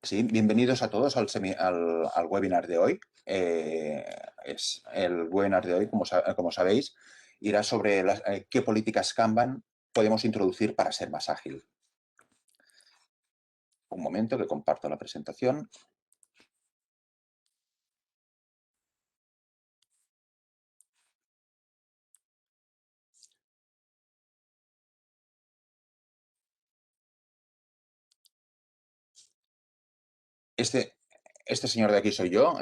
Sí, bienvenidos a todos al webinar de hoy. El webinar de hoy, como sabéis, irá sobre qué políticas Kanban podemos introducir para ser más ágil. Un momento que comparto la presentación. Este señor de aquí soy yo,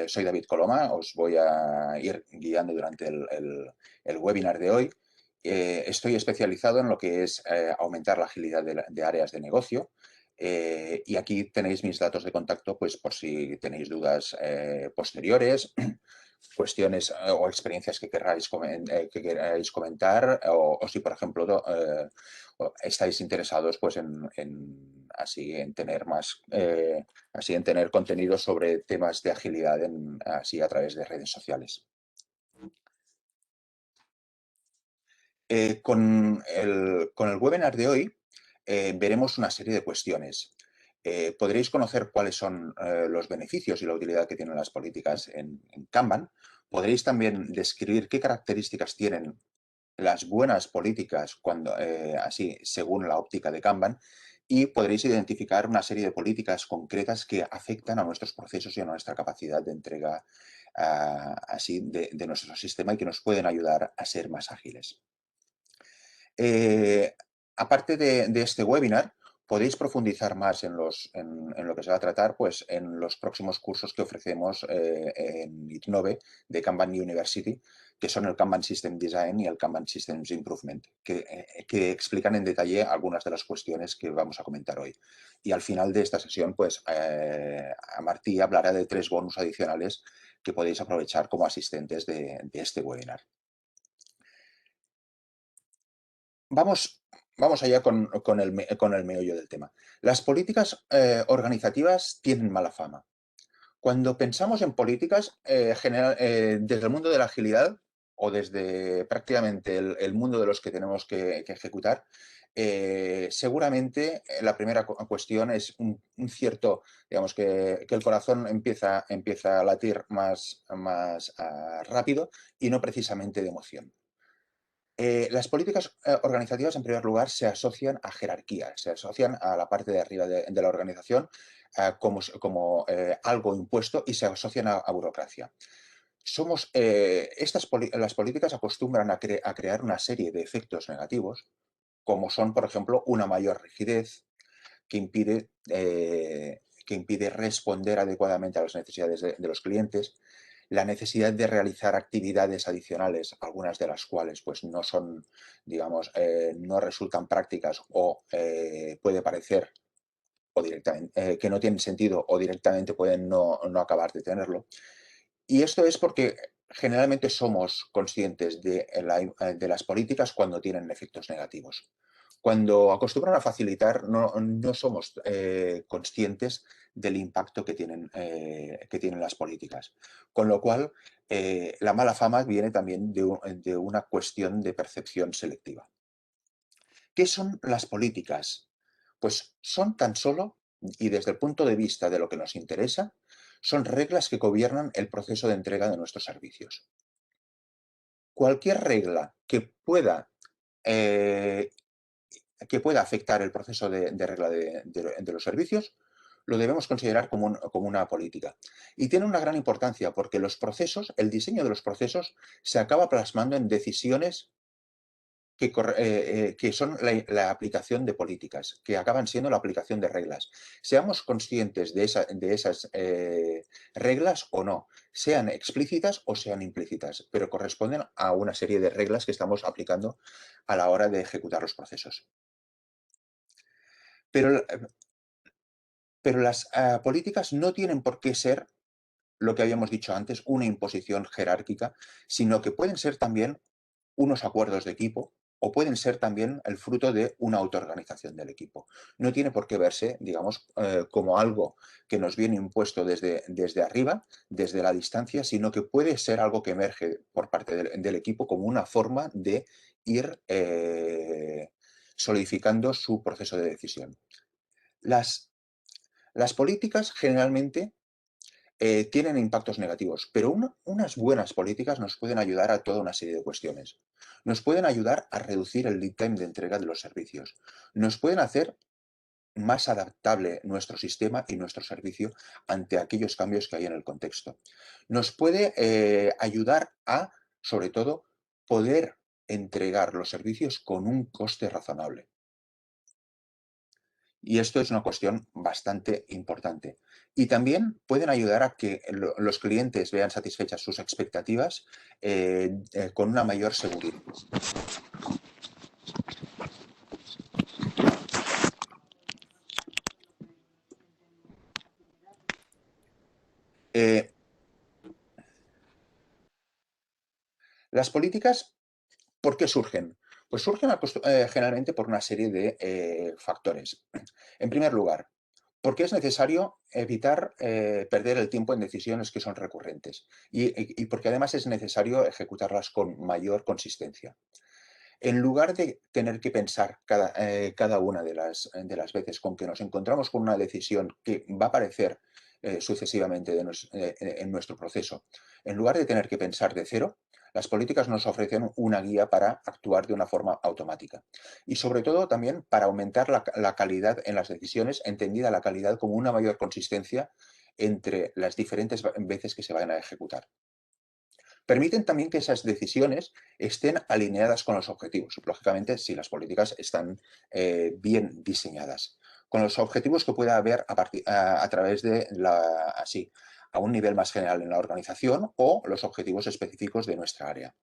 soy David Coloma. Os voy a ir guiando durante el webinar de hoy. Estoy especializado en lo que es aumentar la agilidad de áreas de negocio. Y aquí tenéis mis datos de contacto, pues por si tenéis dudas posteriores, cuestiones o experiencias que queráis comentar, o si, por ejemplo, estáis interesados pues, en tener así en tener contenido sobre temas de agilidad así a través de redes sociales. Con el webinar de hoy veremos una serie de cuestiones. Podréis conocer cuáles son los beneficios y la utilidad que tienen las políticas en Kanban. Podréis también describir qué características tienen las buenas políticas así según la óptica de Kanban, y podréis identificar una serie de políticas concretas que afectan a nuestros procesos y a nuestra capacidad de entrega así de nuestro sistema y que nos pueden ayudar a ser más ágiles. Aparte de este webinar, podéis profundizar más en lo que se va a tratar pues, en los próximos cursos que ofrecemos en ITNOVE de Kanban University, que son el Kanban System Design y el Kanban Systems Improvement, que explican en detalle algunas de las cuestiones que vamos a comentar hoy. Y al final de esta sesión, pues, Martí hablará de 3 bonus adicionales que podéis aprovechar como asistentes de este webinar. Vamos allá con el meollo del tema. Las políticas organizativas tienen mala fama. Cuando pensamos en políticas, desde el mundo de la agilidad o desde prácticamente el mundo de los que tenemos que ejecutar, seguramente la primera cuestión es un cierto, digamos que el corazón empieza a latir más rápido y no precisamente de emoción. Las políticas organizativas, en primer lugar, se asocian a jerarquías, se asocian a la parte de arriba de la organización como algo impuesto, y se asocian a burocracia. Las políticas acostumbran a crear una serie de efectos negativos, como son, por ejemplo, una mayor rigidez que impide responder adecuadamente a las necesidades de los clientes, la necesidad de realizar actividades adicionales, algunas de las cuales pues, no son, digamos, no resultan prácticas o puede parecer o directamente, que no tienen sentido o directamente pueden no acabar de tenerlo. Y esto es porque generalmente somos conscientes de las políticas cuando tienen efectos negativos. Cuando acostumbran a facilitar, no somos conscientes del impacto que tienen las políticas. Con lo cual, la mala fama viene también de una cuestión de percepción selectiva. ¿Qué son las políticas? Pues son tan solo, y desde el punto de vista de lo que nos interesa, son reglas que gobiernan el proceso de entrega de nuestros servicios. Cualquier regla eh, que pueda afectar el proceso de regla de los servicios, lo debemos considerar como una política. Y tiene una gran importancia porque el diseño de los procesos se acaba plasmando en decisiones que son la aplicación de políticas, que acaban siendo la aplicación de reglas. Seamos conscientes de esas reglas o no, sean explícitas o sean implícitas, pero corresponden a una serie de reglas que estamos aplicando a la hora de ejecutar los procesos. Pero, pero las políticas no tienen por qué ser lo que habíamos dicho antes, una imposición jerárquica, sino que pueden ser también unos acuerdos de equipo o pueden ser también el fruto de una autoorganización del equipo. No tiene por qué verse, digamos, como algo que nos viene impuesto desde arriba, desde la distancia, sino que puede ser algo que emerge por parte del equipo como una forma de ir solidificando su proceso de decisión. Las políticas generalmente tienen impactos negativos, pero unas buenas políticas nos pueden ayudar a toda una serie de cuestiones. Nos pueden ayudar a reducir el lead time de entrega de los servicios. Nos pueden hacer más adaptable nuestro sistema y nuestro servicio ante aquellos cambios que hay en el contexto. Nos puede ayudar a, sobre todo, poder entregar los servicios con un coste razonable. Y esto es una cuestión bastante importante. Y también pueden ayudar a que los clientes vean satisfechas sus expectativas con una mayor seguridad. Eh, las políticas, ¿por qué surgen? Pues surgen generalmente por una serie de factores. En primer lugar, porque es necesario evitar perder el tiempo en decisiones que son recurrentes y porque además es necesario ejecutarlas con mayor consistencia. En lugar de tener que pensar cada una de las veces con que nos encontramos con una decisión que va a aparecer sucesivamente en nuestro proceso, en lugar de tener que pensar de cero, las políticas nos ofrecen una guía para actuar de una forma automática. Y sobre todo también para aumentar la calidad en las decisiones, entendida la calidad como una mayor consistencia entre las diferentes veces que se van a ejecutar. Permiten también que esas decisiones estén alineadas con los objetivos, lógicamente si las políticas están bien diseñadas, con los objetivos que pueda haber a través de así, a un nivel más general en la organización o los objetivos específicos de nuestra área.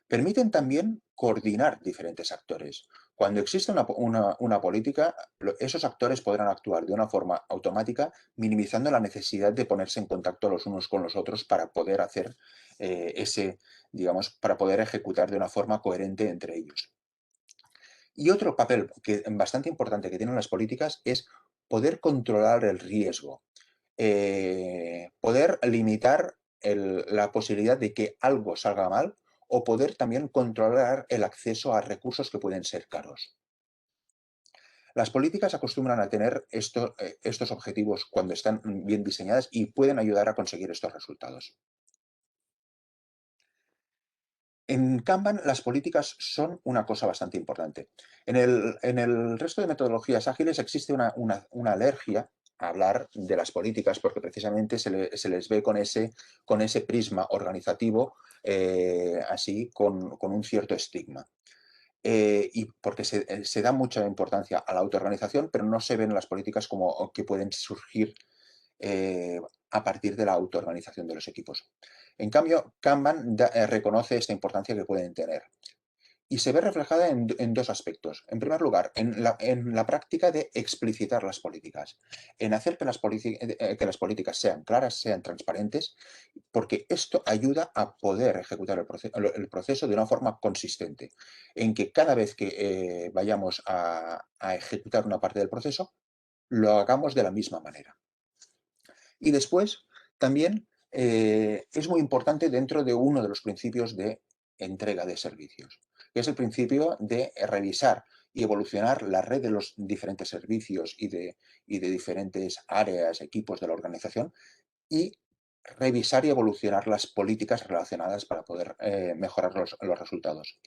Permiten también coordinar diferentes actores. Cuando existe una política, esos actores podrán actuar de una forma automática, minimizando la necesidad de ponerse en contacto los unos con los otros para poder hacer para poder ejecutar de una forma coherente entre ellos. Y otro papel bastante importante que tienen las políticas es poder controlar el riesgo, poder limitar la posibilidad de que algo salga mal o poder también controlar el acceso a recursos que pueden ser caros. Las políticas acostumbran a tener estos objetivos cuando están bien diseñadas y pueden ayudar a conseguir estos resultados. En Kanban las políticas son una cosa bastante importante. En el resto de metodologías ágiles existe una alergia a hablar de las políticas porque precisamente se les ve con ese prisma organizativo así con un cierto estigma. Y porque se da mucha importancia a la autoorganización, pero no se ven las políticas como que pueden surgir eh, a partir de la autoorganización de los equipos. En cambio, Kanban reconoce esta importancia que pueden tener y se ve reflejada en dos aspectos. En primer lugar, en la práctica de explicitar las políticas, en hacer que las políticas sean claras, sean transparentes, porque esto ayuda a poder ejecutar el proceso de una forma consistente, en que cada vez que vayamos a ejecutar una parte del proceso, lo hagamos de la misma manera. Y después, también es muy importante dentro de uno de los principios de entrega de servicios, que es el principio de revisar y evolucionar la red de los diferentes servicios y de diferentes áreas, equipos de la organización y revisar y evolucionar las políticas relacionadas para poder mejorar los resultados.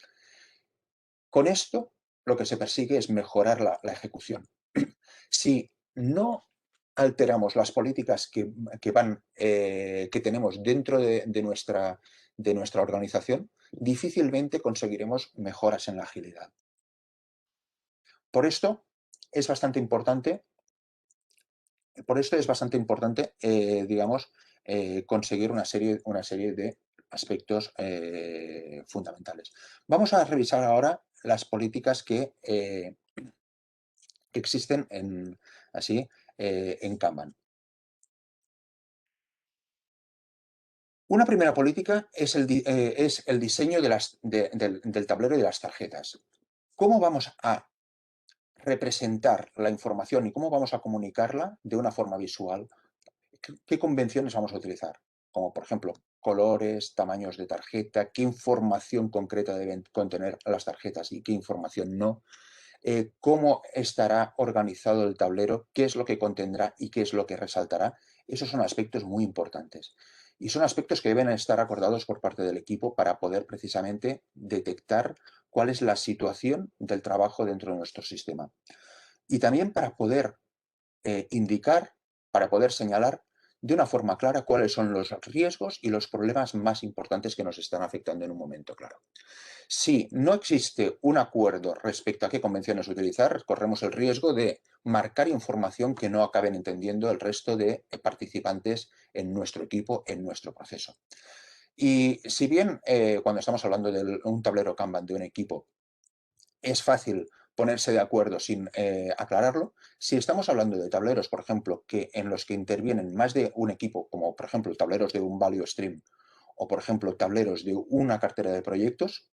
Con esto, lo que se persigue es mejorar la ejecución. Si no alteramos las políticas que tenemos dentro de nuestra organización, difícilmente conseguiremos mejoras en la agilidad. Por esto es bastante importante, digamos, conseguir una serie de aspectos fundamentales. Vamos a revisar ahora las políticas que existen en Kanban. Una primera política es el diseño del tablero y de las tarjetas. ¿Cómo vamos a representar la información y cómo vamos a comunicarla de una forma visual? ¿Qué convenciones vamos a utilizar? Como por ejemplo, colores, tamaños de tarjeta, qué información concreta deben contener las tarjetas y qué información no. cómo estará organizado el tablero, qué es lo que contendrá y qué es lo que resaltará. Esos son aspectos muy importantes. Y son aspectos que deben estar acordados por parte del equipo para poder precisamente detectar cuál es la situación del trabajo dentro de nuestro sistema. Y también para poder indicar, para poder señalar de una forma clara cuáles son los riesgos y los problemas más importantes que nos están afectando en un momento claro. Si no existe un acuerdo respecto a qué convenciones utilizar, corremos el riesgo de marcar información que no acaben entendiendo el resto de participantes en nuestro equipo, en nuestro proceso. Y si bien cuando estamos hablando de un tablero Kanban de un equipo, es fácil ponerse de acuerdo sin aclararlo, si estamos hablando de tableros, por ejemplo, en los que intervienen más de un equipo, como por ejemplo tableros de un value stream o por ejemplo tableros de una cartera de proyectos,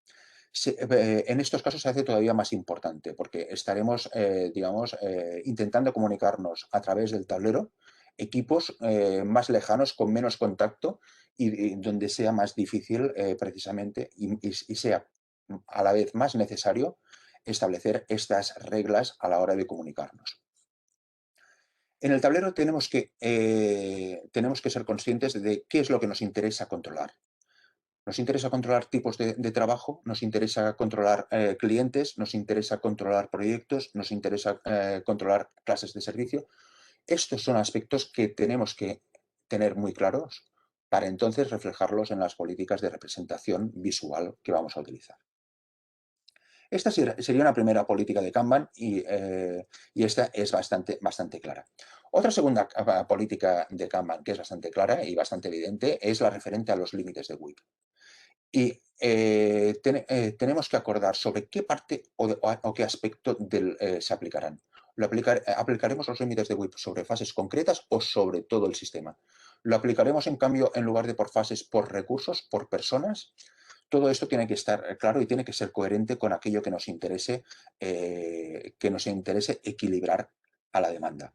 en estos casos se hace todavía más importante porque estaremos, digamos, intentando comunicarnos a través del tablero equipos más lejanos, con menos contacto y donde sea más difícil precisamente y sea a la vez más necesario establecer estas reglas a la hora de comunicarnos. En el tablero tenemos que ser conscientes de qué es lo que nos interesa controlar. Nos interesa controlar tipos de trabajo, nos interesa controlar clientes, nos interesa controlar proyectos, nos interesa controlar clases de servicio. Estos son aspectos que tenemos que tener muy claros para entonces reflejarlos en las políticas de representación visual que vamos a utilizar. Esta sería una primera política de Kanban y esta es bastante clara. Otra segunda política de Kanban que es bastante clara y bastante evidente es la referente a los límites de WIP. Y tenemos que acordar sobre qué parte o qué aspecto se aplicarán. ¿Aplicaremos los límites de WIP sobre fases concretas o sobre todo el sistema? ¿Lo aplicaremos en cambio en lugar de por fases, por recursos, por personas? Todo esto tiene que estar claro y tiene que ser coherente con aquello que nos interese equilibrar a la demanda.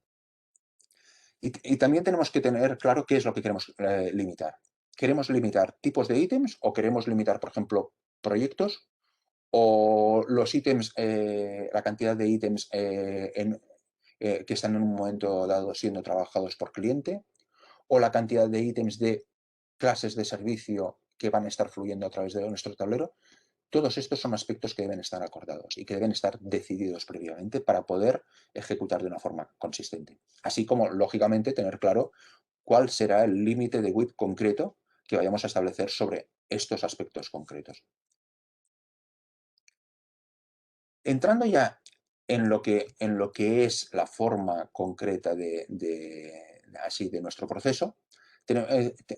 Y también tenemos que tener claro qué es lo que queremos limitar. ¿Queremos limitar tipos de ítems o queremos limitar, por ejemplo, proyectos o los ítems, la cantidad de ítems que están en un momento dado siendo trabajados por cliente o la cantidad de ítems de clases de servicio que van a estar fluyendo a través de nuestro tablero? Todos estos son aspectos que deben estar acordados y que deben estar decididos previamente para poder ejecutar de una forma consistente. Así como, lógicamente, tener claro cuál será el límite de WIP concreto que vayamos a establecer sobre estos aspectos concretos. Entrando ya en lo que es la forma concreta de nuestro proceso,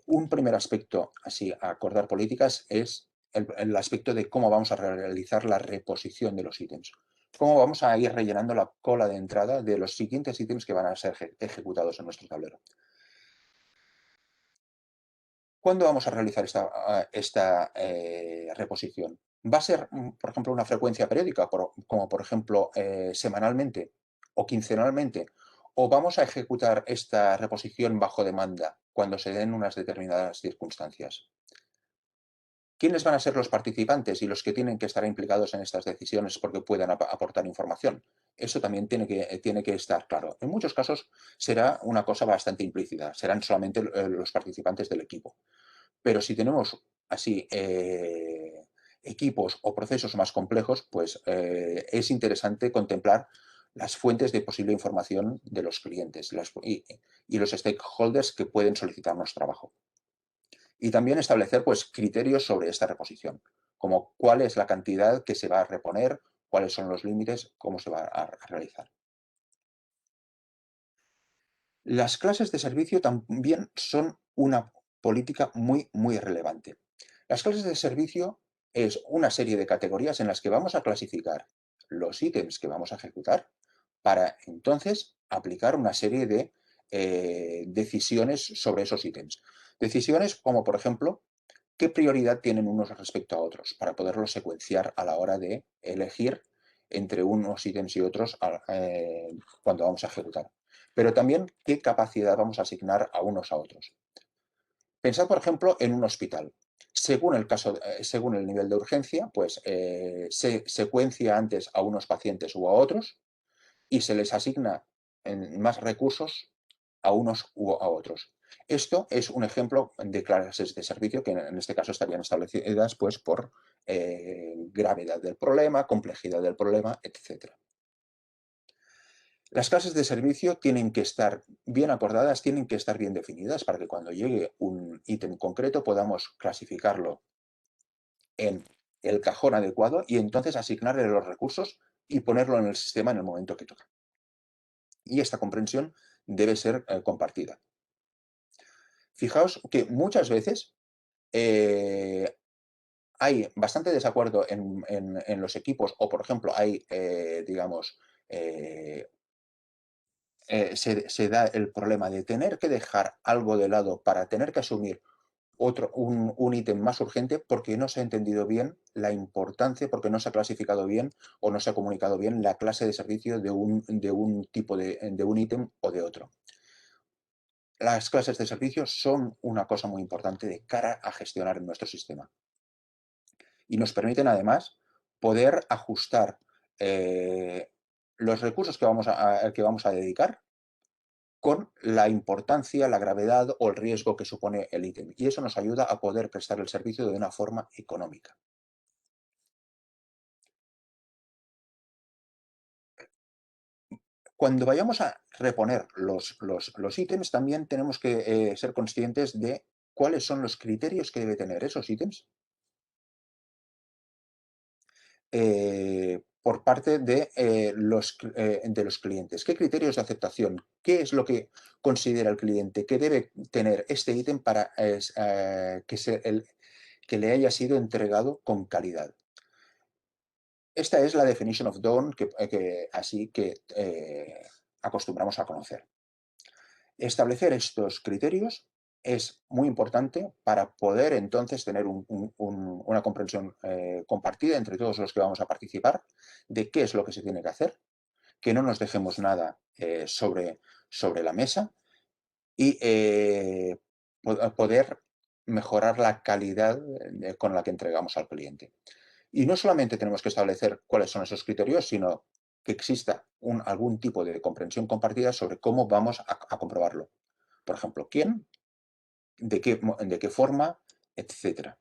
un primer aspecto así a acordar políticas es el aspecto de cómo vamos a realizar la reposición de los ítems. Cómo vamos a ir rellenando la cola de entrada de los siguientes ítems que van a ser ejecutados en nuestro tablero. ¿Cuándo vamos a realizar esta reposición? ¿Va a ser, por ejemplo, una frecuencia periódica, como por ejemplo semanalmente o quincenalmente? ¿O vamos a ejecutar esta reposición bajo demanda cuando se den unas determinadas circunstancias? ¿Quiénes van a ser los participantes y los que tienen que estar implicados en estas decisiones porque puedan aportar información? Eso también tiene que estar claro. En muchos casos será una cosa bastante implícita, serán solamente los participantes del equipo. Pero si tenemos así equipos o procesos más complejos, pues es interesante contemplar las fuentes de posible información de los clientes y los stakeholders que pueden solicitarnos trabajo. Y también establecer pues, criterios sobre esta reposición, como cuál es la cantidad que se va a reponer, cuáles son los límites, cómo se va a realizar. Las clases de servicio también son una política muy relevante. Las clases de servicio es una serie de categorías en las que vamos a clasificar los ítems que vamos a ejecutar para entonces aplicar una serie de decisiones sobre esos ítems. Decisiones como, por ejemplo, qué prioridad tienen unos respecto a otros para poderlos secuenciar a la hora de elegir entre unos ítems y otros cuando vamos a ejecutar. Pero también qué capacidad vamos a asignar a unos a otros. Pensad, por ejemplo, en un hospital. Según el caso, según el nivel de urgencia, pues se secuencia antes a unos pacientes u a otros y se les asigna más recursos a unos u a otros. Esto es un ejemplo de clases de servicio que en este caso estarían establecidas pues, por gravedad del problema, complejidad del problema, etc. Las clases de servicio tienen que estar bien acordadas, tienen que estar bien definidas para que cuando llegue un ítem concreto podamos clasificarlo en el cajón adecuado y entonces asignarle los recursos y ponerlo en el sistema en el momento que toca. Y esta comprensión debe ser compartida. Fijaos que muchas veces hay bastante desacuerdo en los equipos o, por ejemplo, hay, digamos, se da el problema de tener que dejar algo de lado para tener que asumir un ítem más urgente porque no se ha entendido bien la importancia, porque no se ha clasificado bien o no se ha comunicado bien la clase de servicio de un tipo de un ítem o de otro. Las clases de servicio son una cosa muy importante de cara a gestionar nuestro sistema. Y nos permiten además poder ajustar los recursos que vamos a dedicar con la importancia, la gravedad o el riesgo que supone el ítem. Y eso nos ayuda a poder prestar el servicio de una forma económica. Cuando vayamos a reponer los ítems, también tenemos que ser conscientes de cuáles son los criterios que debe tener esos ítems por parte de los clientes. ¿Qué criterios de aceptación? ¿Qué es lo que considera el cliente que debe tener este ítem para que le haya sido entregado con calidad? Esta es la definition of done que acostumbramos a conocer. Establecer estos criterios es muy importante para poder entonces tener una comprensión compartida entre todos los que vamos a participar de qué es lo que se tiene que hacer, que no nos dejemos nada sobre la mesa y poder mejorar la calidad con la que entregamos al cliente. Y no solamente tenemos que establecer cuáles son esos criterios, sino que exista algún tipo de comprensión compartida sobre cómo vamos a comprobarlo. Por ejemplo, quién, de qué forma, etcétera.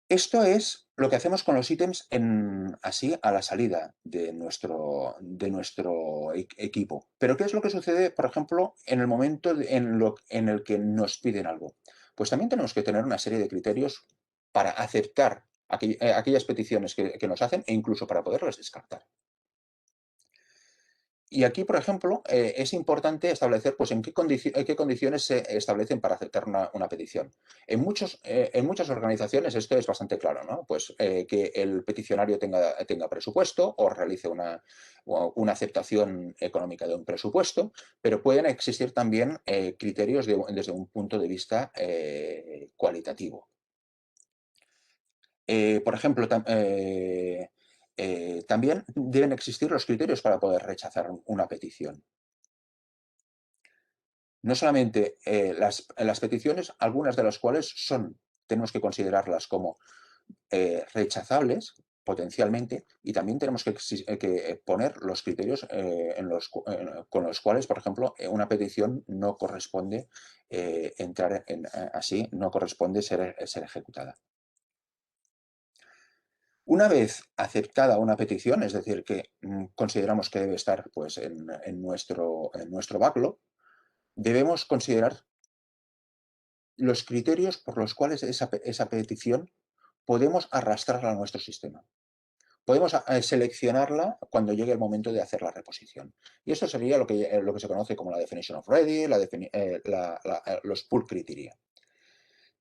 Esto es lo que hacemos con los ítems así a la salida de nuestro equipo. Pero ¿qué es lo que sucede, por ejemplo, en el momento en el que nos piden algo? Pues también tenemos que tener una serie de criterios para aceptar aquellas peticiones que nos hacen e incluso para poderlas descartar. Y aquí, por ejemplo, es importante establecer pues, en qué condiciones se establecen para aceptar una petición. En muchas organizaciones esto es bastante claro, ¿no? Pues que el peticionario tenga presupuesto o realice una aceptación económica de un presupuesto, pero pueden existir también criterios desde un punto de vista cualitativo. Por ejemplo, también deben existir los criterios para poder rechazar una petición. No solamente las peticiones, algunas de las cuales tenemos que considerarlas como rechazables potencialmente y también tenemos que poner los criterios con los cuales, por ejemplo, una petición no corresponde así, no corresponde ser ejecutada. Una vez aceptada una petición, es decir, que consideramos que debe estar pues, en nuestro backlog, debemos considerar los criterios por los cuales esa petición podemos arrastrarla a nuestro sistema. Podemos seleccionarla cuando llegue el momento de hacer la reposición. Y esto sería lo que se conoce como la definition of ready, los pull criteria.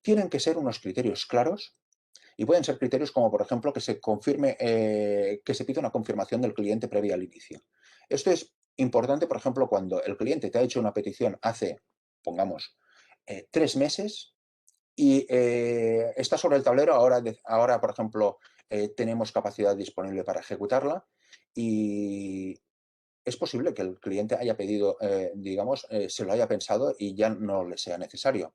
Tienen que ser unos criterios claros y pueden ser criterios como, por ejemplo, que se pida una confirmación del cliente previa al inicio. Esto es importante, por ejemplo, cuando el cliente te ha hecho una petición hace, pongamos, 3 meses y está sobre el tablero, ahora por ejemplo, tenemos capacidad disponible para ejecutarla y es posible que el cliente haya pedido, digamos, se lo haya pensado y ya no le sea necesario.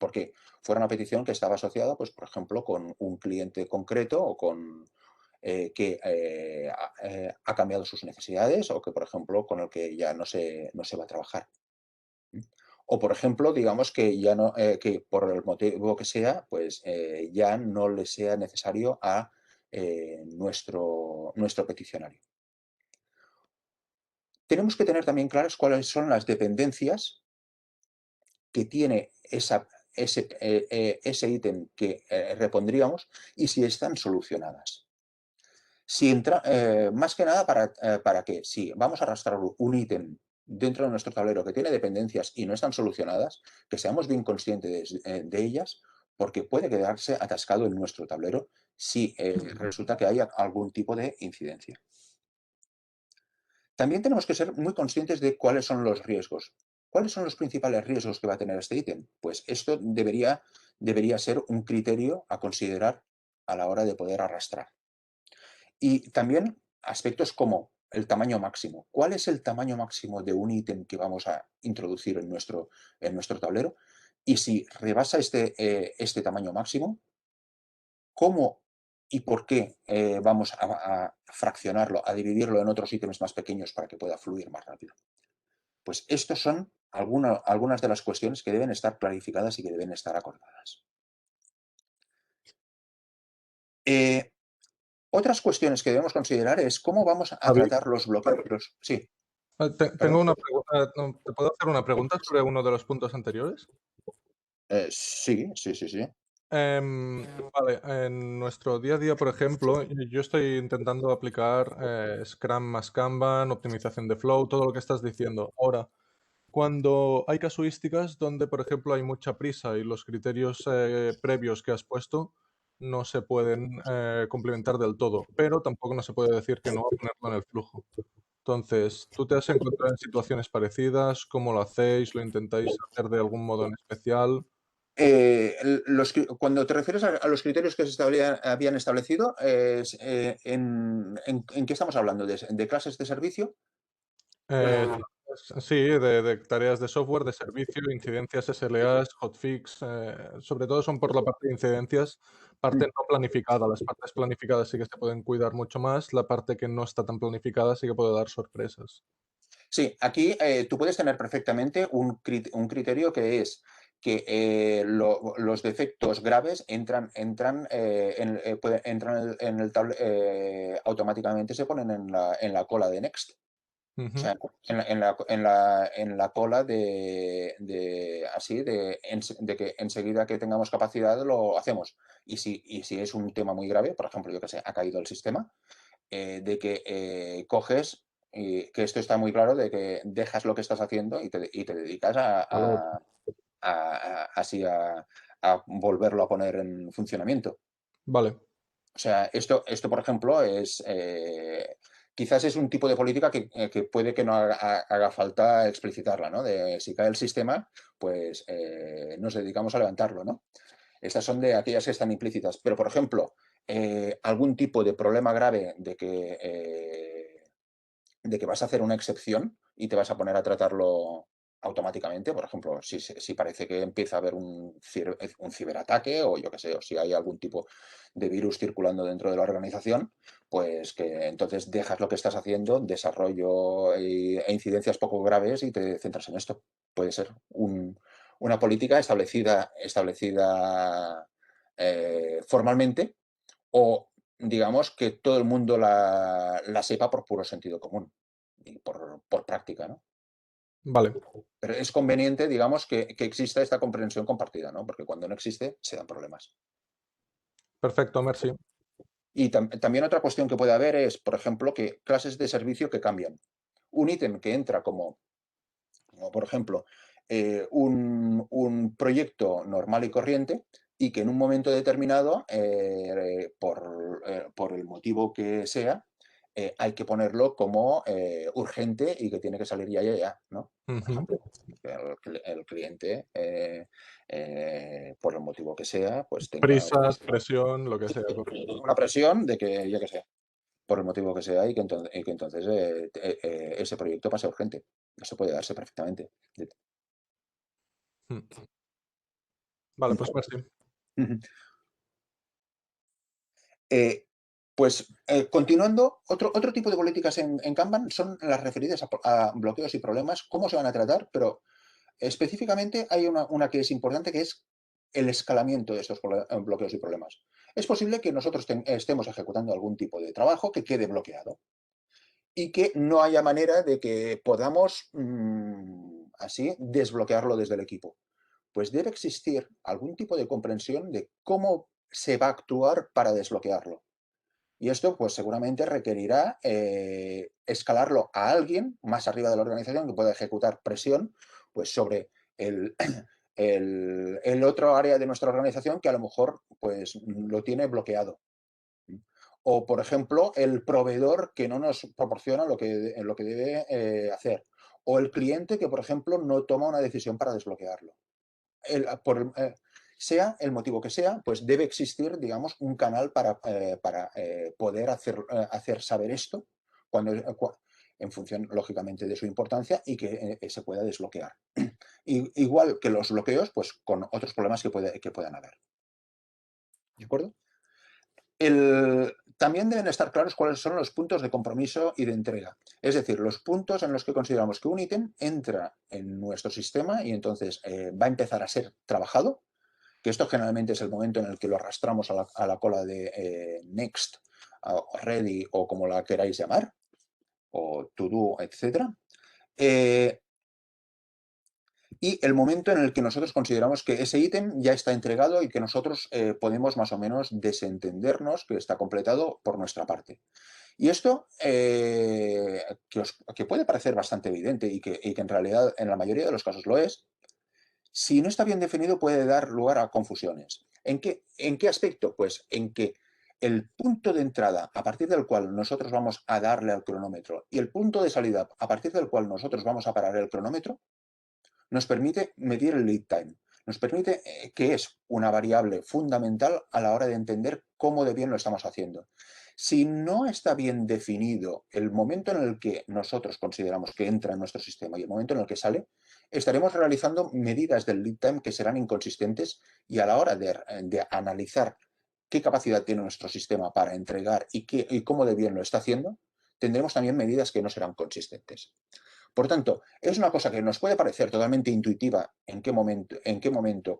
porque fuera una petición que estaba asociada, pues, por ejemplo, con un cliente concreto o con que ha cambiado sus necesidades o que, por ejemplo, con el que ya no se va a trabajar. O, por ejemplo, digamos que ya no, que por el motivo que sea, pues ya no le sea necesario a nuestro peticionario. Tenemos que tener también claras cuáles son las dependencias que tiene ese ítem que repondríamos y si están solucionadas. Más que nada, ¿para qué? Si vamos a arrastrar un ítem dentro de nuestro tablero que tiene dependencias y no están solucionadas, que seamos bien conscientes de ellas, porque puede quedarse atascado en nuestro tablero si resulta que hay algún tipo de incidencia. También tenemos que ser muy conscientes de cuáles son los riesgos. ¿Cuáles son los principales riesgos que va a tener este ítem? Pues esto debería ser un criterio a considerar a la hora de poder arrastrar. Y también aspectos como el tamaño máximo. ¿Cuál es el tamaño máximo de un ítem que vamos a introducir en nuestro tablero? Y si rebasa este tamaño máximo, ¿cómo y por qué vamos a fraccionarlo, a dividirlo en otros ítems más pequeños para que pueda fluir más rápido? Pues estos son algunas de las cuestiones que deben estar clarificadas y que deben estar acordadas. Eh, Otras cuestiones que debemos considerar es cómo vamos a Javi, tratar los bloqueos. Sí, tengo perdón. una pregunta. ¿Te puedo hacer una pregunta sobre uno de los puntos anteriores? Sí, sí, sí, sí. Vale, en nuestro día a día, por ejemplo, yo estoy intentando aplicar Scrum más Kanban, optimización de flow, todo lo que estás diciendo. Ahora, cuando hay casuísticas donde, por ejemplo, hay mucha prisa y los criterios previos que has puesto no se pueden complementar del todo, pero tampoco no se puede decir que no a ponerlo en el flujo. Entonces, ¿tú te has encontrado en situaciones parecidas? ¿Cómo lo hacéis? ¿Lo intentáis hacer de algún modo en especial? Cuando te refieres a los criterios que habían establecido, ¿en qué estamos hablando? ¿De clases de servicio? Eh, sí, de tareas de software, de servicio, incidencias, SLAs, hotfix, sobre todo son por la parte de incidencias, parte no planificada. Las partes planificadas sí que se pueden cuidar mucho más, la parte que no está tan planificada sí que puede dar sorpresas. Sí, aquí tú puedes tener perfectamente un criterio que es que los defectos graves entran automáticamente, se ponen en la cola de Next. O Ujú. sea, en la cola de que enseguida que tengamos capacidad lo hacemos. Y si es un tema muy grave, por ejemplo, yo que sé, ha caído el sistema, de que coges, y que esto está muy claro, de que dejas lo que estás haciendo y te dedicas Vale, así a volverlo a poner en funcionamiento. vale, O sea, esto por ejemplo, quizás es un tipo de política que puede que no haga falta explicitarla, ¿no? De si cae el sistema, pues nos dedicamos a levantarlo, ¿no? Estas son de aquellas que están implícitas. Pero, por ejemplo, algún tipo de problema grave de que vas a hacer una excepción y te vas a poner a tratarlo automáticamente. Por ejemplo, si parece que empieza a haber un ciberataque o yo qué sé, o si hay algún tipo de virus circulando dentro de la organización, pues que entonces dejas lo que estás haciendo, desarrollo e incidencias poco graves y te centras en esto. Puede ser una política establecida formalmente o digamos que todo el mundo la sepa por puro sentido común y por práctica, ¿no? vale. Pero es conveniente, digamos, que exista esta comprensión compartida, ¿no? Porque cuando no existe, se dan problemas. Perfecto, merci. Y también otra cuestión que puede haber es, por ejemplo, que clases de servicio que cambian. Un ítem que entra como por ejemplo, un proyecto normal y corriente y que en un momento determinado, por el motivo que sea, hay que ponerlo como urgente y que tiene que salir ya, ya, ya, ¿no? Por Ujú. ejemplo, el cliente, por el motivo que sea, pues tenga Prisas, presión, lo que sea, correcto. una presión de que, ya que sea, por el motivo que sea, y que entonces ese proyecto pase a urgente. Eso puede darse perfectamente. Mm. Vale, pues merci. Continuando, otro tipo de políticas en Kanban son las referidas a bloqueos y problemas, cómo se van a tratar, pero específicamente hay una que es importante, que es el escalamiento de estos bloqueos y problemas. Es posible que nosotros estemos ejecutando algún tipo de trabajo que quede bloqueado y que no haya manera de que podamos así desbloquearlo desde el equipo. Pues debe existir algún tipo de comprensión de cómo se va a actuar para desbloquearlo. Y esto, pues seguramente requerirá escalarlo a alguien más arriba de la organización que pueda ejecutar presión pues, sobre el, el otro área de nuestra organización que a lo mejor pues, lo tiene bloqueado. O, por ejemplo, el proveedor que no nos proporciona lo que debe hacer. O el cliente que, por ejemplo, no toma una decisión para desbloquearlo. Sea el motivo que sea, pues debe existir, digamos, un canal para poder hacer saber esto cuando, en función, lógicamente, de su importancia y que se pueda desbloquear. Igual que los bloqueos, pues con otros problemas que puedan haber. ¿De acuerdo? También deben estar claros cuáles son los puntos de compromiso y de entrega. Es decir, los puntos en los que consideramos que un ítem entra en nuestro sistema y entonces va a empezar a ser trabajado, que esto generalmente es el momento en el que lo arrastramos a la cola de Next, o Ready o como la queráis llamar, o To Do, etc. Y el momento en el que nosotros consideramos que ese ítem ya está entregado y que nosotros podemos más o menos desentendernos que está completado por nuestra parte. Y esto, que puede parecer bastante evidente y que en realidad en la mayoría de los casos lo es, si no está bien definido puede dar lugar a confusiones. ¿En qué aspecto? Pues en que el punto de entrada a partir del cual nosotros vamos a darle al cronómetro y el punto de salida a partir del cual nosotros vamos a parar el cronómetro nos permite medir el lead time. Nos permite que es una variable fundamental a la hora de entender cómo de bien lo estamos haciendo. Si no está bien definido el momento en el que nosotros consideramos que entra en nuestro sistema y el momento en el que sale, estaremos realizando medidas del lead time que serán inconsistentes y a la hora de analizar qué capacidad tiene nuestro sistema para entregar y cómo de bien lo está haciendo, tendremos también medidas que no serán consistentes. Por tanto, es una cosa que nos puede parecer totalmente intuitiva en qué momento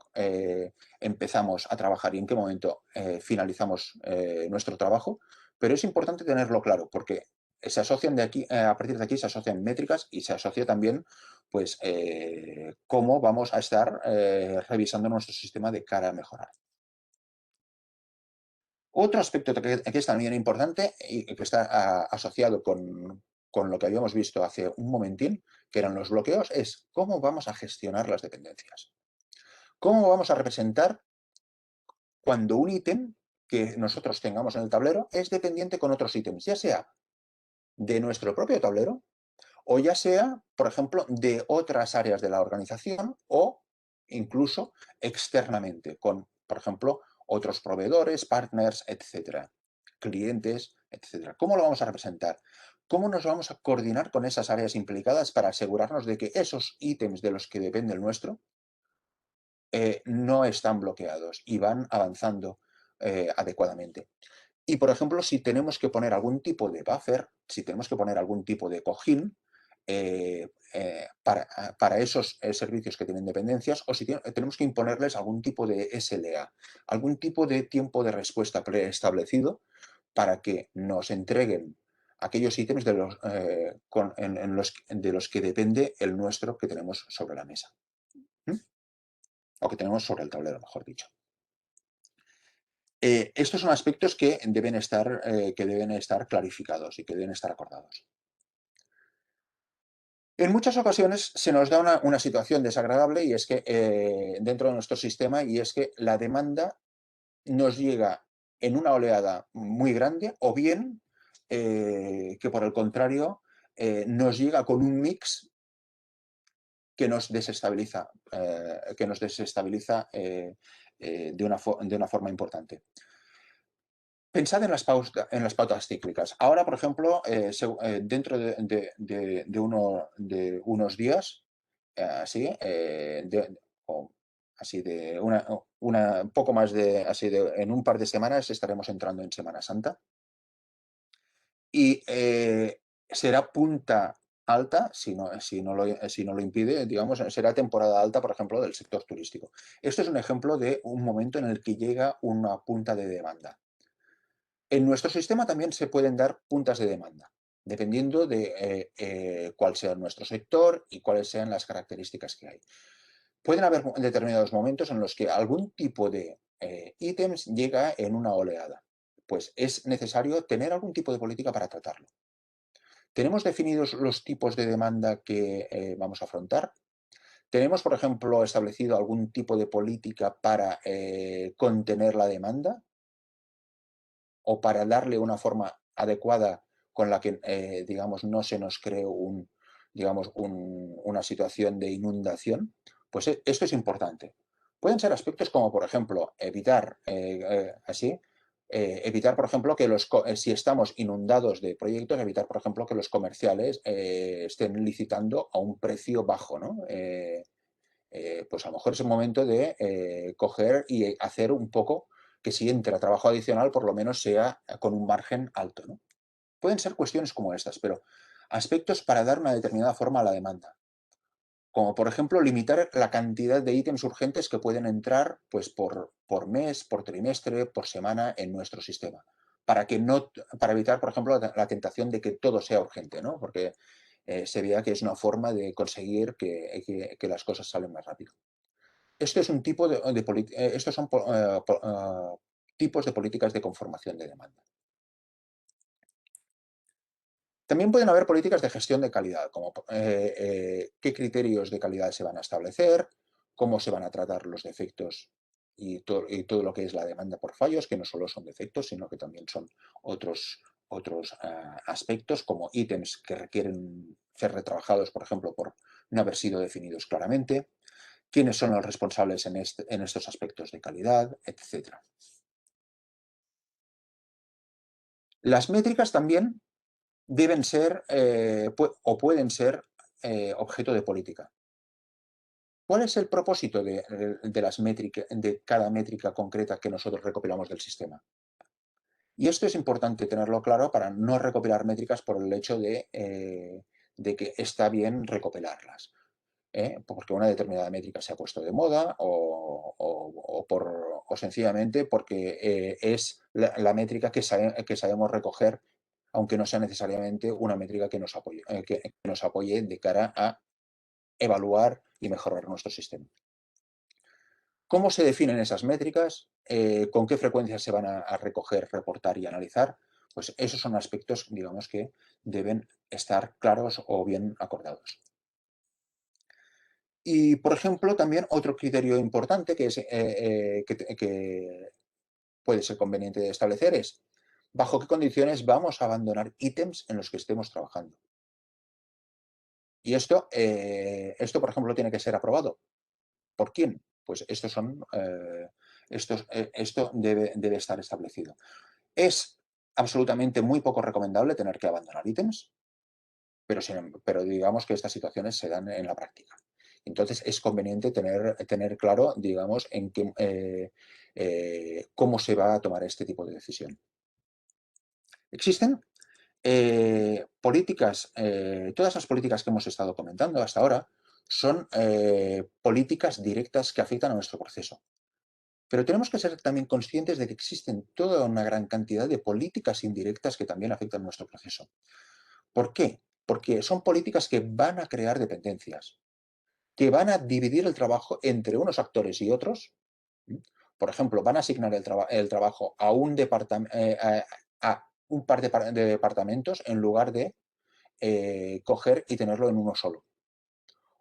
empezamos a trabajar y en qué momento finalizamos nuestro trabajo, pero es importante tenerlo claro porque se asocian a partir de aquí se asocian métricas y se asocia también pues cómo vamos a estar revisando nuestro sistema de cara a mejorar. Otro aspecto que es también importante y que está asociado con lo que habíamos visto hace un momentín, que eran los bloqueos, es cómo vamos a gestionar las dependencias. ¿Cómo vamos a representar cuando un ítem que nosotros tengamos en el tablero es dependiente con otros ítems, ya sea de nuestro propio tablero o ya sea, por ejemplo, de otras áreas de la organización o incluso externamente, con, por ejemplo, otros proveedores, partners, etcétera, clientes, etcétera? ¿Cómo lo vamos a representar? ¿Cómo nos vamos a coordinar con esas áreas implicadas para asegurarnos de que esos ítems de los que depende el nuestro no están bloqueados y van avanzando adecuadamente? Y, por ejemplo, si tenemos que poner algún tipo de buffer, si tenemos que poner algún tipo de cojín para esos servicios que tienen dependencias, o si tenemos que imponerles algún tipo de SLA, algún tipo de tiempo de respuesta preestablecido para que nos entreguen aquellos ítems de los que depende el nuestro que tenemos sobre la mesa. ¿Mm? O que tenemos sobre el tablero, mejor dicho. Estos son aspectos que deben estar clarificados y que deben estar acordados. En muchas ocasiones se nos da una situación desagradable y es que dentro de nuestro sistema y es que la demanda nos llega en una oleada muy grande o bien que por el contrario nos llega con un mix que nos desestabiliza, de una forma importante. Pensad en las pautas cíclicas. Ahora, por ejemplo, dentro de unos días, así de poco más de, así de, en un par de semanas estaremos entrando en Semana Santa. Y será punta alta, si no lo impide, digamos, será temporada alta, por ejemplo, del sector turístico. Esto es un ejemplo de un momento en el que llega una punta de demanda. En nuestro sistema también se pueden dar puntas de demanda, dependiendo de cuál sea nuestro sector y cuáles sean las características que hay. Pueden haber determinados momentos en los que algún tipo de ítems llega en una oleada. Pues es necesario tener algún tipo de política para tratarlo. ¿Tenemos definidos los tipos de demanda que vamos a afrontar? ¿Tenemos, por ejemplo, establecido algún tipo de política para contener la demanda o para darle una forma adecuada con la que, digamos, no se nos cree una situación de inundación? Pues esto es importante. Pueden ser aspectos como, por ejemplo, evitar, por ejemplo, que si estamos inundados de proyectos, evitar, por ejemplo, que los comerciales estén licitando a un precio bajo, ¿no? Pues a lo mejor es el momento de coger y hacer un poco que si entra trabajo adicional, por lo menos sea con un margen alto, ¿no? Pueden ser cuestiones como estas, pero aspectos para dar una determinada forma a la demanda, como por ejemplo limitar la cantidad de ítems urgentes que pueden entrar pues, por mes, por trimestre, por semana en nuestro sistema, para evitar, por ejemplo, la tentación de que todo sea urgente, ¿no? Porque se vea que es una forma de conseguir que las cosas salen más rápido. Esto es un tipo estos son tipos de políticas de conformación de demanda. También pueden haber políticas de gestión de calidad, como qué criterios de calidad se van a establecer, cómo se van a tratar los defectos y todo lo que es la demanda por fallos, que no solo son defectos, sino que también son otros aspectos, como ítems que requieren ser retrabajados, por ejemplo, por no haber sido definidos claramente, quiénes son los responsables en estos aspectos de calidad, etc. Las métricas también deben ser o pueden ser objeto de política. ¿Cuál es el propósito de cada métrica concreta que nosotros recopilamos del sistema? Y esto es importante tenerlo claro para no recopilar métricas por el hecho de que está bien recopilarlas. Porque una determinada métrica se ha puesto de moda o sencillamente porque es la métrica que sabemos recoger, aunque no sea necesariamente una métrica que nos apoye de cara a evaluar y mejorar nuestro sistema. ¿Cómo se definen esas métricas? ¿Con qué frecuencia se van a recoger, reportar y analizar? Pues esos son aspectos, digamos, que deben estar claros o bien acordados. Y, por ejemplo, también otro criterio importante que puede ser conveniente de establecer es bajo qué condiciones vamos a abandonar ítems en los que estemos trabajando. Y por ejemplo, tiene que ser aprobado. ¿Por quién? Pues esto debe estar establecido. Es absolutamente muy poco recomendable tener que abandonar ítems, pero digamos que estas situaciones se dan en la práctica. Entonces es conveniente tener claro, digamos, cómo se va a tomar este tipo de decisión. Existen todas las políticas que hemos estado comentando hasta ahora son políticas directas que afectan a nuestro proceso. Pero tenemos que ser también conscientes de que existen toda una gran cantidad de políticas indirectas que también afectan nuestro proceso. ¿Por qué? Porque son políticas que van a crear dependencias, que van a dividir el trabajo entre unos actores y otros. Por ejemplo, van a asignar el trabajo a un par de departamentos en lugar de coger y tenerlo en uno solo.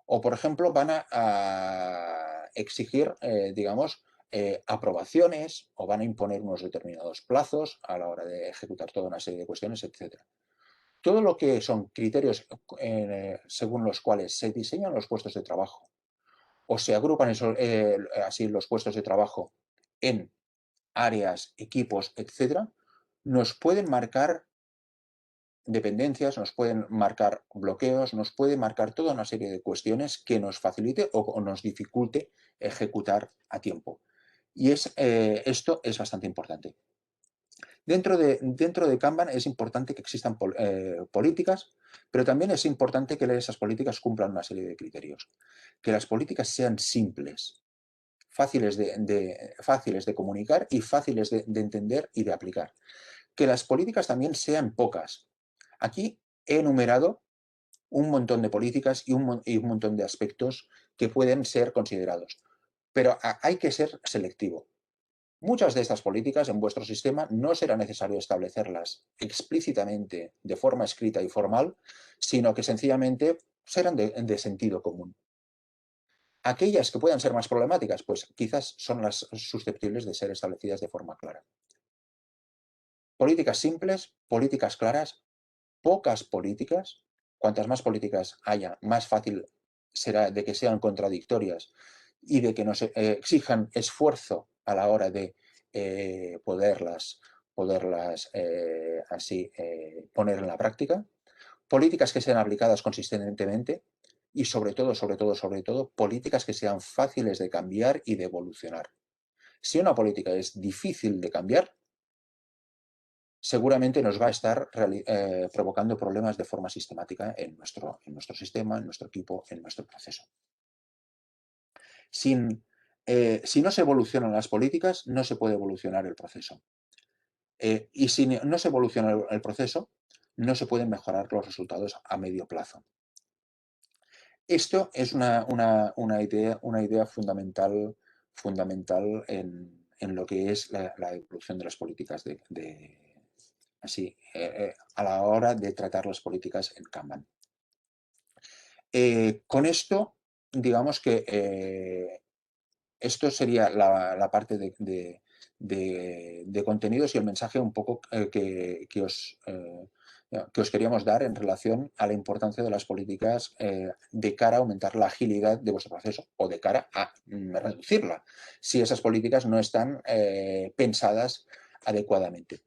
O, por ejemplo, van a exigir, digamos, aprobaciones o van a imponer unos determinados plazos a la hora de ejecutar toda una serie de cuestiones, etc. Todo lo que son criterios según los cuales se diseñan los puestos de trabajo o se agrupan así los puestos de trabajo en áreas, equipos, etcétera, nos pueden marcar dependencias, nos pueden marcar bloqueos, nos puede marcar toda una serie de cuestiones que nos facilite o nos dificulte ejecutar a tiempo. Y esto es bastante importante. Dentro de Kanban es importante que existan políticas, pero también es importante que esas políticas cumplan una serie de criterios. Que las políticas sean simples, fáciles de comunicar y fáciles de entender y de aplicar. Que las políticas también sean pocas. Aquí he enumerado un montón de políticas y un montón de aspectos que pueden ser considerados, pero hay que ser selectivo. Muchas de estas políticas en vuestro sistema no será necesario establecerlas explícitamente de forma escrita y formal, sino que sencillamente serán de sentido común. Aquellas que puedan ser más problemáticas, pues quizás son las susceptibles de ser establecidas de forma clara. Políticas simples, políticas claras, pocas políticas. Cuantas más políticas haya, más fácil será de que sean contradictorias y de que nos exijan esfuerzo a la hora de poderlas así poner en la práctica. Políticas que sean aplicadas consistentemente y sobre todo, políticas que sean fáciles de cambiar y de evolucionar. Si una política es difícil de cambiar, seguramente nos va a estar provocando problemas de forma sistemática en nuestro sistema, en nuestro equipo, en nuestro proceso. Si no se evolucionan las políticas, no se puede evolucionar el proceso. Y si no se evoluciona el proceso, no se pueden mejorar los resultados a medio plazo. Esto es una idea fundamental en lo que es la evolución de las políticas a la hora de tratar las políticas en Kanban. Con esto, digamos que esto sería la parte de contenidos y el mensaje un poco que os queríamos dar en relación a la importancia de las políticas de cara a aumentar la agilidad de vuestro proceso o de cara a reducirla, si esas políticas no están pensadas adecuadamente.